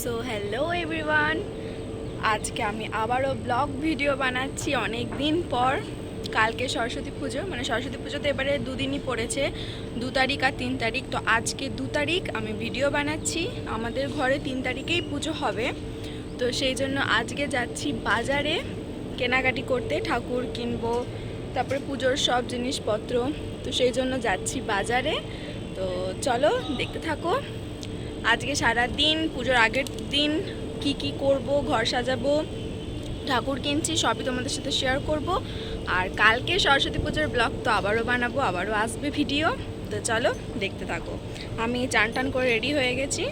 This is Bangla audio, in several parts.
সো হ্যালো এভরিওয়ান, আজকে আমি আবারও ব্লগ ভিডিও বানাচ্ছি অনেক দিন পর। কালকে সরস্বতী পুজো, মানে সরস্বতী পুজো তো এবারে দুদিনই পড়েছে, 2 তারিখ আর 3 তারিখ। তো আজকে 2 তারিখ আমি ভিডিও বানাচ্ছি। আমাদের ঘরে 3 তারিখেই পুজো হবে, তো সেই জন্য আজকে যাচ্ছি বাজারে কেনাকাটি করতে, ঠাকুর কিনবো, তারপরে পুজোর সব জিনিসপত্র। তো সেই জন্য যাচ্ছি বাজারে। তো চলো দেখতে থাকো। আজকে সারা দিন, পুজোর আগের দিন কি কি করব, ঘর সাজাবো, ঠাকুর কিনছি, সবই তোমাদের সাথে শেয়ার করব। আর কালকে সরস্বতী পুজোর ব্লগ তো আবারও বানাবো, আবারও আসবে ভিডিও। তো চলো দেখতে থাকো। আমি চান টান করে রেডি হয়ে গেছি,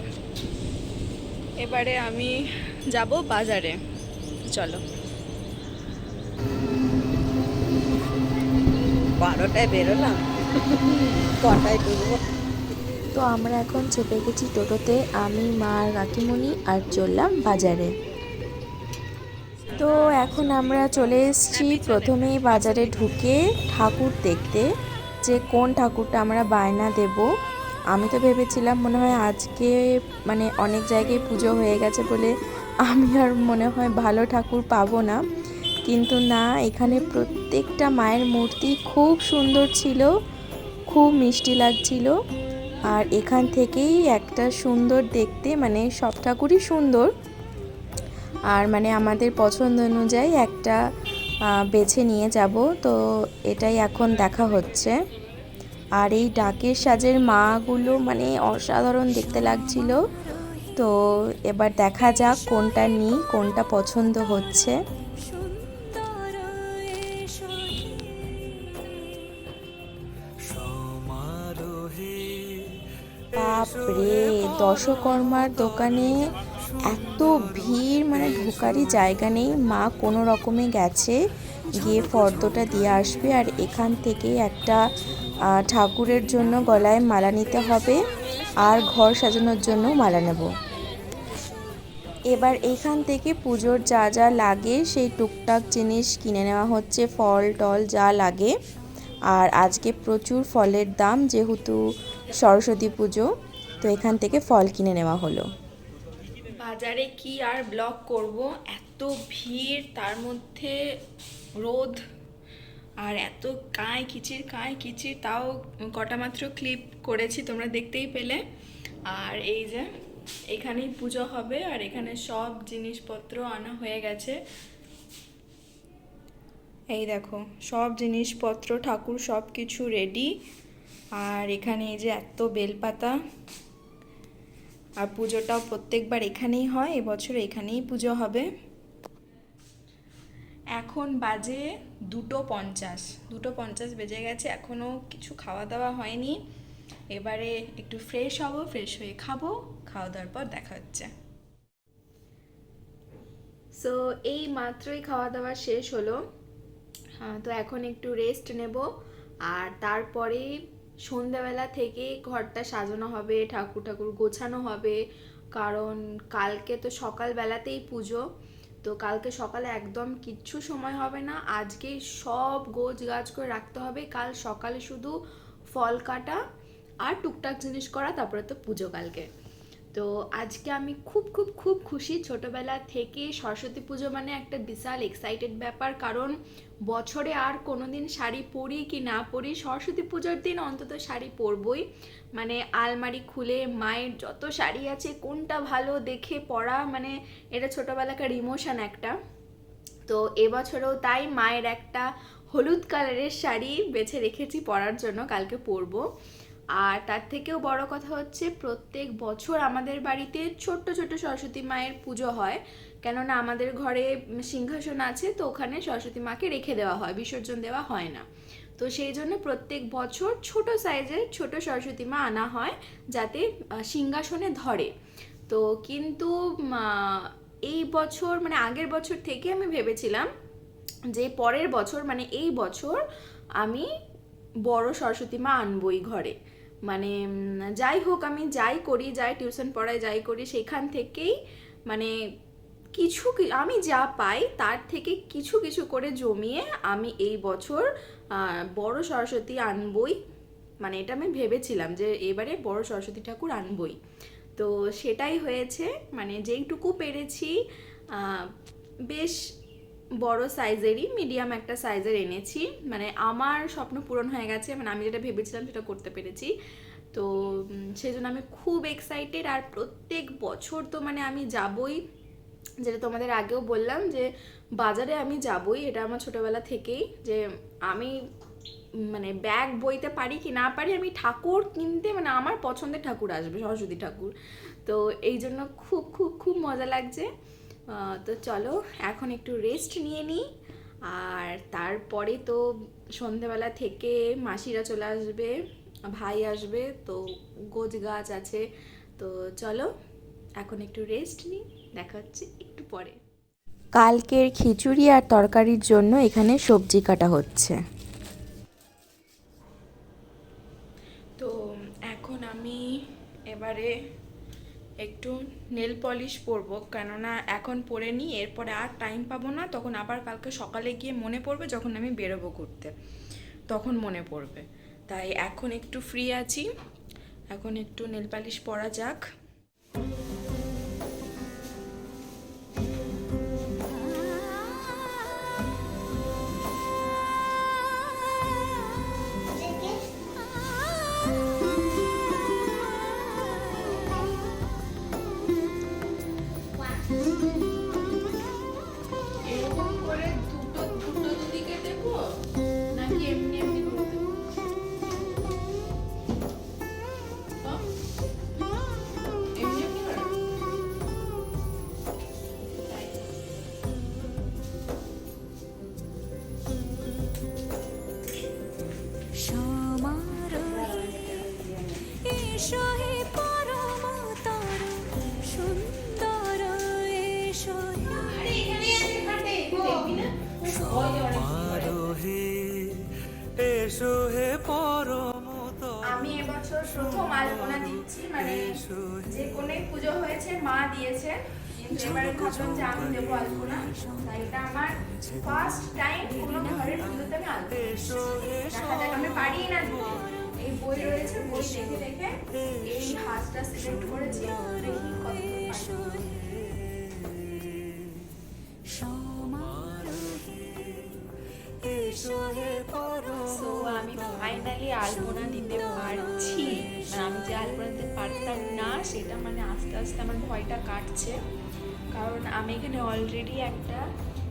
এবারে আমি যাব বাজারে। চলো। 12টায় বেরোলাম, কটায় ঢুকবো? তো আমরা এখন চেপে গেছি টোটোতে, আমি, মা আর কাকিমণি, আর চললাম বাজারে। তো এখন আমরা চলে এসেছি প্রথমেই বাজারে ঢুকে ঠাকুর দেখতে, যে কোন ঠাকুরটা আমরা বায়না দেব। আমি তো ভেবেছিলাম মনে হয় আজকে মানে অনেক জায়গায় পুজো হয়ে গেছে বলে আমি আর মনে হয় ভালো ঠাকুর পাবো না, কিন্তু না, এখানে প্রত্যেকটা মায়ের মূর্তি খুব সুন্দর ছিল, খুব মিষ্টি লাগছিল। আর এখান থেকেই একটা সুন্দর দেখতে, মানে সব ঠাকুরই সুন্দর, আর মানে আমাদের পছন্দ অনুযায়ী একটা বেছে নিয়ে যাব। তো এটাই এখন দেখা হচ্ছে। আর এই ডাকের সাজের মাগুলো মানে অসাধারণ দেখতে লাগছিল। তো এবার দেখা যাক কোনটা নিই, কোনটা পছন্দ হচ্ছে। বাপরে, দশকর্মার দোকানে এত ভিড়, মানে ঢোকারই জায়গা নেই। মা কোনো রকমে গেছে, গিয়ে ফর্দটা দিয়ে আসবে। আর এখান থেকে একটা ঠাকুরের জন্য গলায় মালা নিতে হবে, আর ঘর সাজানোর জন্য মালা নেব। এবার এইখান থেকে পুজোর যা যা লাগে সেই টুকটাক জিনিস কিনে নেওয়া হচ্ছে, ফল টল যা লাগে। আর আজকে প্রচুর ফলের দাম, যেহেতু সরস্বতী পুজো, তো এখান থেকে ফল কিনে নেওয়া হলো। বাজারে কি আর ব্লগ করব, এত ভিড়, তার মধ্যে রোদ, আর এত কাঁই কিচির, তাও কটা মাত্র ক্লিপ করেছি, তোমরা দেখতেই পেলে। আর এই যে এখানেই পুজো হবে, আর এখানে সব জিনিসপত্র আনা হয়ে গেছে। এই দেখো সব জিনিসপত্র, ঠাকুর সব কিছু রেডি। আর এখানে এই যে এত বেলপাতা। আর পুজোটাও প্রত্যেকবার এখানেই হয়, এবছর এখানেই পুজো হবে। এখন বাজে 2:50, 2:50 বেজে গেছে, এখনও কিছু খাওয়া দাওয়া হয়নি। এবারে একটু ফ্রেশ হব, ফ্রেশ হয়ে খাবো, খাওয়া দাওয়ার পর দেখা হচ্ছে। সো এই মাত্রই খাওয়া দাওয়া শেষ হলো। তো এখন একটু রেস্ট নেব, আর তারপরে সন্ধ্যাবেলা থেকে ঘরটা সাজানো হবে, ঠাকুর ঠাকুর গোছানো হবে। কারণ কালকে তো সকালবেলাতেই পুজো, তো কালকে সকালে একদম কিচ্ছু সময় হবে না। আজকে সব গোছ গাছ করে রাখতে হবে, কাল সকালে শুধু ফল কাটা আর টুকটাক জিনিস করা, তারপরে তো পুজো কালকে। তো আজকে আমি খুব খুব খুব খুশি। ছোটবেলা থেকে সরস্বতী পুজো মানে একটা বিশাল এক্সাইটেড ব্যাপার, কারণ বছরে আর কোনোদিন শাড়ি পরি কি না পরি, সরস্বতী পুজোর দিন অন্তত শাড়ি পরবই। মানে আলমারি খুলে মায়ের যত শাড়ি আছে কোনটা ভালো দেখে পরা, মানে এটা ছোটবেলাকার ইমোশন একটা। তো এবছরেও তাই মায়ের একটা হলুদ কালারের শাড়ি বেছে রেখেছি পরার জন্য, কালকে পরবো। আর তার থেকেও বড় কথা হচ্ছে, প্রত্যেক বছর আমাদের বাড়িতে ছোট্ট ছোট্ট সরস্বতী মায়ের পুজো হয়, কেননা আমাদের ঘরে সিংহাসন আছে, তো ওখানে সরস্বতী মাকে রেখে দেওয়া হয়, বিসর্জন দেওয়া হয় না। তো সেই জন্য প্রত্যেক বছর ছোট সাইজের ছোট সরস্বতী মা আনা হয়, যাতে সিংহাসনে ধরে। তো কিন্তু এই বছর, মানে আগের বছর থেকে আমি ভেবেছিলাম যে পরের বছর, মানে এই বছর আমি বড় সরস্বতী মা আনবই ঘরে। মানে যাই হোক, আমি যাই করি, যাই টিউশন পড়াই, যাই করি, সেখান থেকেই মানে কিছু আমি যা পাই তার থেকে কিছু কিছু করে জমিয়ে আমি এই বছর বড় সরস্বতী আনবই। মানে এটা আমি ভেবেছিলাম যে এবারে বড় সরস্বতী ঠাকুর আনবই। তো সেটাই হয়েছে, মানে যেইটুকু পেরেছি বেশ বড় সাইজেরই, মিডিয়াম একটা সাইজের এনেছি। মানে আমার স্বপ্ন পূরণ হয়ে গেছে, মানে আমি যেটা ভেবেছিলাম সেটা করতে পেরেছি। তো সেই জন্য আমি খুব এক্সাইটেড। আর প্রত্যেক বছর তো মানে আমি যাবই, যেটা তোমাদের আগেও বললাম যে বাজারে আমি যাবই, এটা আমার ছোটোবেলা থেকেই, যে আমি মানে ব্যাগ বইতে পারি কি না পারি, আমি ঠাকুর কিনতে, মানে আমার পছন্দের ঠাকুর আসবে, সরস্বতী ঠাকুর। তো এই জন্য খুব খুব খুব মজা লাগছে। তো চলো এখন একটু রেস্ট নিয়ে নিই, আর তারপরে তো সন্ধেবেলা থেকে মাসিরা চলে আসবে, ভাই আসবে, তো গোছ গাছ আছে। তো চলো এখন একটু রেস্ট নিই, দেখা হচ্ছে একটু পরে। কালকের খিচুড়ি আর তরকারির জন্য এখানে সবজি কাটা হচ্ছে। তো এখন আমি এবারে একটু নেল পলিশ পরবো, কেননা এখন পরে নিই, এরপরে আর টাইম পাবো না, তখন আবার কালকে সকালে গিয়ে মনে পড়বে, যখন আমি বেরোবো ঘুরতে তখন মনে পড়বে। তাই এখন একটু ফ্রি আছি, এখন একটু নেল পলিশ পরা যাক। এরকম করে দুটো দুটো দিকে দেবো নাকি এমনি এমনি করে দেবো? এমনি এমনি করে? আমি এবছর প্রথম আলপনা দিচ্ছি, মানে যে কোনো পুজো হয়েছে মা দিয়েছে, কিন্তু এবারে ভাবলাম যে আমি দেবো আলপনা, তাই এটা আমার ফার্স্ট টাইম কোনো ঘরের পুজোতে আমি আলপনা দিচ্ছি। দেখা যাক, আমি পারি না দিতে। এই বই রয়েছে, বই দেখে দেখে এই হাতটা সিলেক্ট করেছি, দেখি কতদূর পারি। সো আমি ফাইনালি আলপনা দিতে পারছি, মানে আমি যে আলপনা দিতে পারতাম না সেটা মানে আস্তে আস্তে আমার ভয়টা কাটছে, কারণ আমি এখানে অলরেডি একটা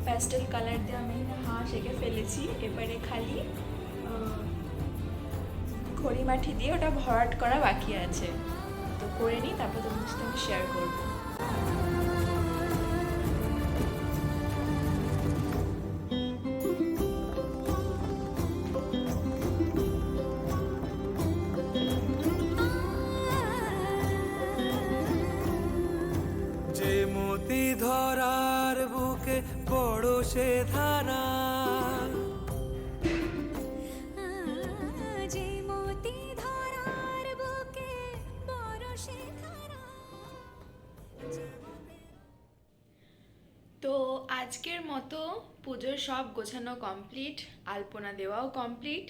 প্যাস্টেল কালার দিয়ে আমি এখানে হাঁস এঁকে ফেলেছি। এবারে খালি খড়িমাটি দিয়ে ওটা ভরাট করা বাকি আছে, তো করে নিই, তারপর তোমার সাথে আমি শেয়ার করবো। ধরার বুকে বড় সে ধারা, যে মতি ধরার বুকে বড় সে ধারা। তো আজকের মতো পুজোর সব গোছানো কমপ্লিট, আলপনা দেওয়াও কমপ্লিট।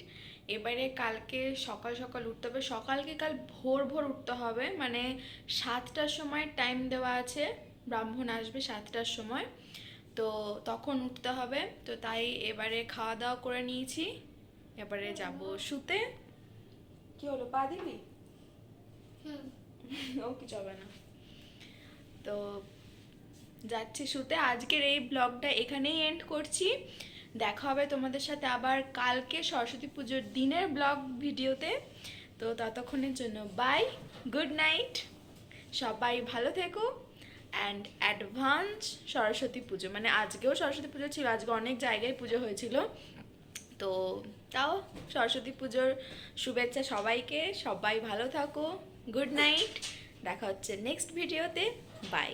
এবারে কালকে সকাল সকাল উঠতে হবে, সকালকে কাল ভোর ভোর উঠতে হবে, মানে 7টার সময় টাইম দেওয়া আছে, ব্রাহ্মণ আসবে 7টার সময়, তো তখন উঠতে হবে। তো তাই এবারে খাওয়া দাওয়া করে নিয়েছি, এবারে যাব শুতে। কি হলো, পা দিবি? ও কিছু হবে না। তো যাচ্ছি শুতে। আজকের এই ব্লগটা এখানেই এন্ড করছি, দেখা হবে তোমাদের সাথে আবার কালকে সরস্বতী পুজোর দিনের ব্লগ ভিডিওতে। তো ততক্ষণের জন্য বাই, গুড নাইট, সবাই ভালো থেকো, অ্যান্ড অ্যাডভান্স সরস্বতী পুজো। মানে আজকেও সরস্বতী পুজো ছিল, আজকে অনেক জায়গায় পুজো হয়েছিল, তো তাও সরস্বতী পুজোর শুভেচ্ছা সবাইকে, সবাই ভালো থাকো, গুড নাইট, দেখা হচ্ছে নেক্সট ভিডিওতে, বাই।